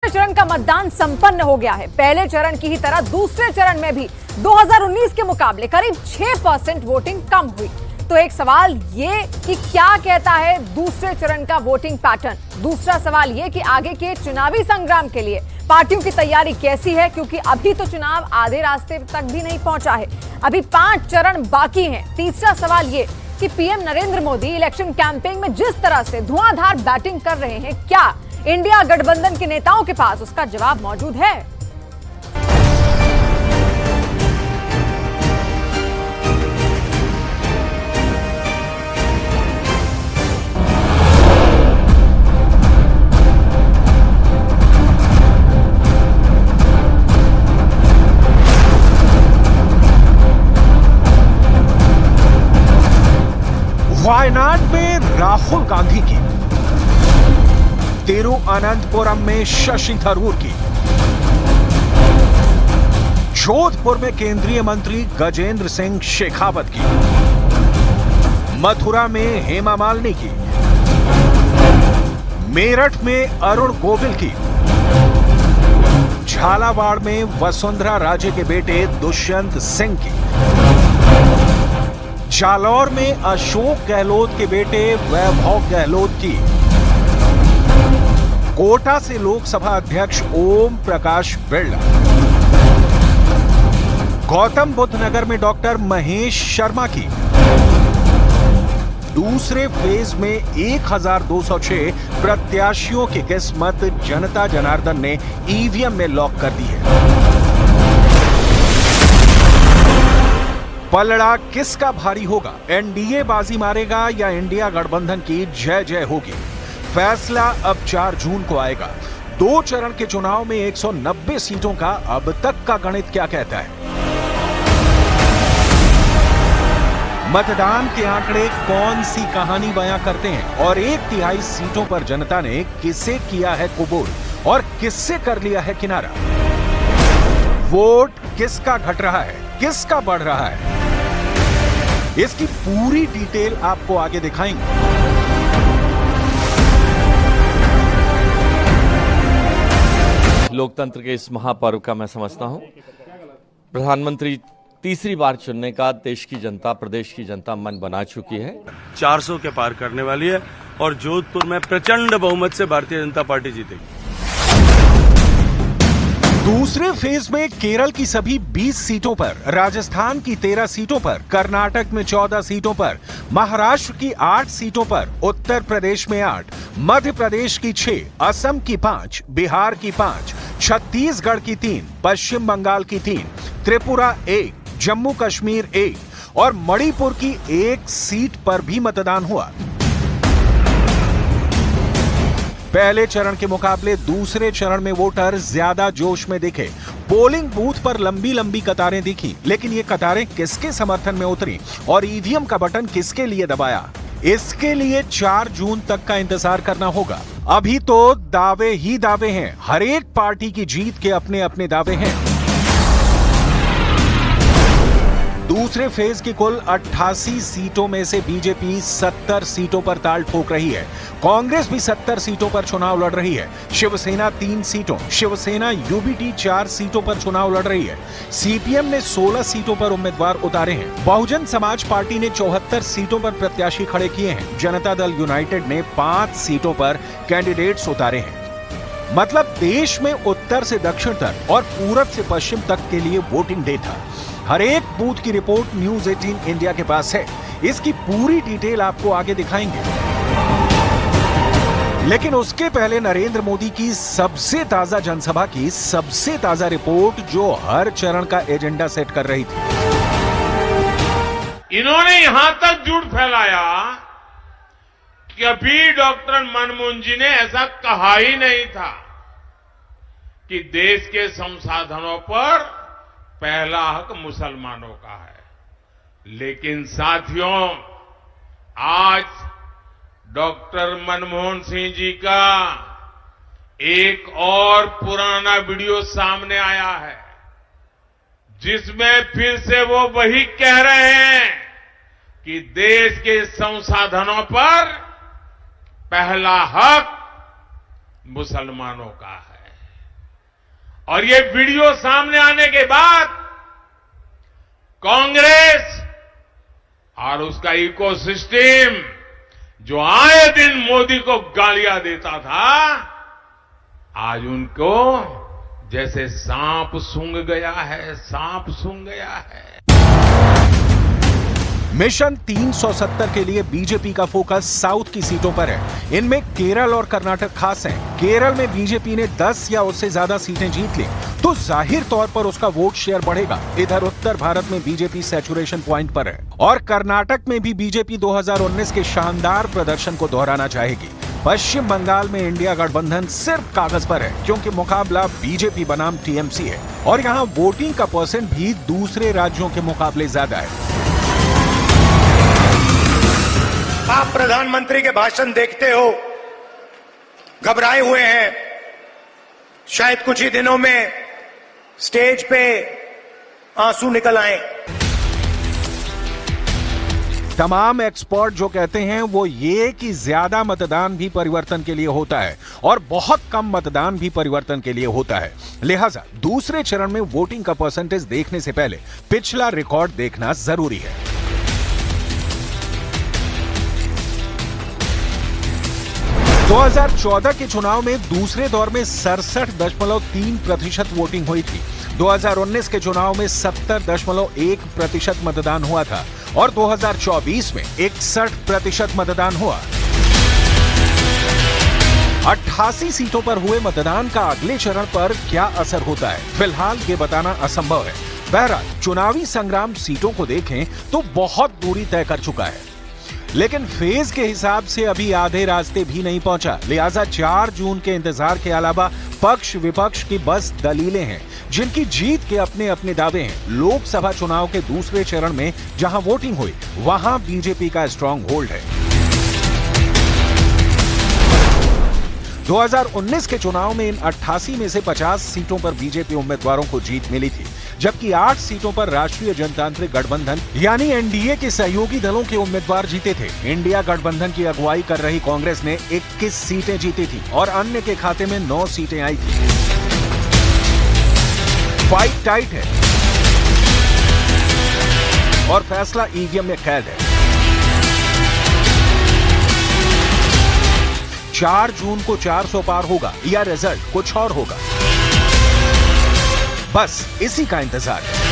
दूसरे चरण का मतदान संपन्न हो गया है। पहले चरण की ही तरह दूसरे चरण में भी 2019 के मुकाबले करीब 6% वोटिंग कम हुई। तो एक सवाल ये कि क्या कहता है दूसरे चरण का वोटिंग पैटर्न। दूसरा सवाल ये कि आगे के चुनावी संग्राम के लिए पार्टियों की तैयारी कैसी है, क्योंकि अभी तो चुनाव आधे रास्ते तक भी नहीं पहुंचा है, अभी 5 चरण बाकी हैं। तीसरा सवाल ये कि PM Narendra Modi election campaign में जिस तरह से धुआंधार बैटिंग कर रहे हैं, क्या इंडिया गठबंधन के नेताओं के पास उसका जवाब मौजूद है? वायनाड में राहुल गांधी की, तिरुअनंतपुरम में शशि थरूर की, जोधपुर में केंद्रीय मंत्री गजेंद्र सिंह शेखावत की, मथुरा में हेमा मालिनी की, मेरठ में अरुण गोविल की, झालावाड़ में वसुंधरा राजे के बेटे दुष्यंत सिंह की, जालौर में अशोक गहलोत के बेटे वैभव गहलोत की, कोटा से लोकसभा अध्यक्ष ओम प्रकाश बिरला, गौतम बुद्ध नगर में डॉक्टर महेश शर्मा की। दूसरे फेज में 1206 प्रत्याशियों की किस्मत जनता जनार्दन ने ईवीएम में लॉक कर दी है। पलड़ा किसका भारी होगा? एनडीए बाजी मारेगा या इंडिया गठबंधन की जय जय होगी? फैसला अब 4 जून को आएगा। 2 चरण के चुनाव में 190 सीटों का अब तक का गणित क्या कहता है? मतदान के आंकड़े कौन सी कहानी बयां करते हैं और 1/3 सीटों पर जनता ने किसे किया है कबूल और किससे कर लिया है किनारा? वोट किसका घट रहा है, किसका बढ़ रहा है? इसकी पूरी डिटेल आपको आगे दिखाएंगे। लोकतंत्र के इस महापर्व का मैं समझता हूं, प्रधानमंत्री तीसरी बार चुनने का देश की जनता, प्रदेश की जनता मन बना चुकी है। 400 के पार करने वाली है और जोधपुर में प्रचंड बहुमत से भारतीय जनता पार्टी जीतेगी। दूसरे फेज में केरल की सभी 20 सीटों पर, राजस्थान की 13 सीटों पर, कर्नाटक में 14 सीटों पर, महाराष्ट्र की 8 सीटों पर, उत्तर प्रदेश में 8, मध्य प्रदेश की 6, असम की 5, बिहार की 5, छत्तीसगढ़ की 3, पश्चिम बंगाल की 3, त्रिपुरा 1, जम्मू कश्मीर 1 और मणिपुर की 1 सीट पर भी मतदान हुआ। पहले चरण के मुकाबले दूसरे चरण में वोटर ज्यादा जोश में दिखे। पोलिंग बूथ पर लंबी लंबी कतारें दिखी, लेकिन ये कतारें किसके समर्थन में उतरी और ईवीएम का बटन किसके लिए दबाया? इसके लिए 4 जून तक का इंतजार करना होगा। अभी तो दावे ही दावे हैं, हर एक पार्टी की जीत के अपने अपने दावे हैं। दूसरे फेज की कुल 88 सीटों में से बीजेपी 70 सीटों पर ताल ठोक रही है। कांग्रेस भी 70 सीटों पर चुनाव लड़ रही है। शिवसेना 3 सीटों, शिवसेना यूबीटी 4 सीटों पर चुनाव लड़ रही है। सीपीएम ने 16 सीटों पर उम्मीदवार उतारे हैं। बहुजन समाज पार्टी ने 74 सीटों पर प्रत्याशी खड़े किए हैं। जनता दल यूनाइटेड ने 5 सीटों पर कैंडिडेट्स उतारे हैं। मतलब देश में उत्तर से दक्षिण तक और पूरब से पश्चिम तक के लिए वोटिंग डे था। हर एक बूथ की रिपोर्ट न्यूज 18 इंडिया के पास है। इसकी पूरी डिटेल आपको आगे दिखाएंगे, लेकिन उसके पहले नरेंद्र मोदी की सबसे ताजा जनसभा की सबसे ताजा रिपोर्ट, जो हर चरण का एजेंडा सेट कर रही थी। इन्होंने यहां तक झूठ फैलाया कि अभी डॉक्टर मनमोहन जी ने ऐसा कहा ही नहीं था कि देश के संसाधनों पर पहला हक मुसलमानों का है। लेकिन साथियों, आज डॉक्टर मनमोहन सिंह जी का एक और पुराना वीडियो सामने आया है, जिसमें फिर से वो वही कह रहे हैं कि देश के संसाधनों पर पहला हक मुसलमानों का है। और ये वीडियो सामने आने के बाद कांग्रेस और उसका इकोसिस्टम जो आए दिन मोदी को गालियां देता था, आज उनको जैसे सांप सूंघ गया है, सांप सूंघ गया है। मिशन 370 के लिए बीजेपी का फोकस साउथ की सीटों पर है। इनमें केरल और कर्नाटक खास हैं। केरल में बीजेपी ने 10 या उससे ज्यादा सीटें जीत ली तो जाहिर तौर पर उसका वोट शेयर बढ़ेगा। इधर उत्तर भारत में बीजेपी सैचुरेशन पॉइंट पर है और कर्नाटक में भी बीजेपी 2019 के शानदार प्रदर्शन को दोहराना चाहेगी। पश्चिम बंगाल में इंडिया गठबंधन सिर्फ कागज पर है क्योंकि मुकाबला बीजेपी बनाम टीएमसी है और यहाँ वोटिंग का परसेंट भी दूसरे राज्यों के मुकाबले ज्यादा है। आप प्रधानमंत्री के भाषण देखते हो, घबराए हुए हैं, शायद कुछ ही दिनों में स्टेज पे आंसू निकल आए। तमाम एक्सपर्ट जो कहते हैं वो ये कि ज्यादा मतदान भी परिवर्तन के लिए होता है और बहुत कम मतदान भी परिवर्तन के लिए होता है। लिहाजा दूसरे चरण में वोटिंग का परसेंटेज देखने से पहले पिछला रिकॉर्ड देखना जरूरी है। 2014 के चुनाव में दूसरे दौर में 67.3% वोटिंग हुई थी। 2019 के चुनाव में 70.1% मतदान हुआ था और 2024 में 61% मतदान हुआ। 88 सीटों पर हुए मतदान का अगले चरण पर क्या असर होता है, फिलहाल ये बताना असंभव है। बहरहाल चुनावी संग्राम सीटों को देखें तो बहुत दूरी तय कर चुका है, लेकिन फेज के हिसाब से अभी आधे रास्ते भी नहीं पहुंचा। लिहाजा 4 जून के इंतजार के अलावा पक्ष विपक्ष की बस दलीलें हैं जिनकी जीत के अपने अपने दावे हैं। लोकसभा चुनाव के दूसरे चरण में जहां वोटिंग हुई वहां बीजेपी का स्ट्रांग होल्ड है। 2019 के चुनाव में इन 88 में से 50 सीटों पर बीजेपी उम्मीदवारों को जीत मिली थी, जबकि 8 सीटों पर राष्ट्रीय जनतांत्रिक गठबंधन यानी एनडीए के सहयोगी दलों के उम्मीदवार जीते थे। इंडिया गठबंधन की अगुवाई कर रही कांग्रेस ने 21 सीटें जीती थी और अन्य के खाते में 9 सीटें आई थी। फाइट टाइट है और फैसला ईवीएम में कैद है। 4 जून को 400 पार होगा या रिजल्ट कुछ और होगा, बस इसी का इंतजार है।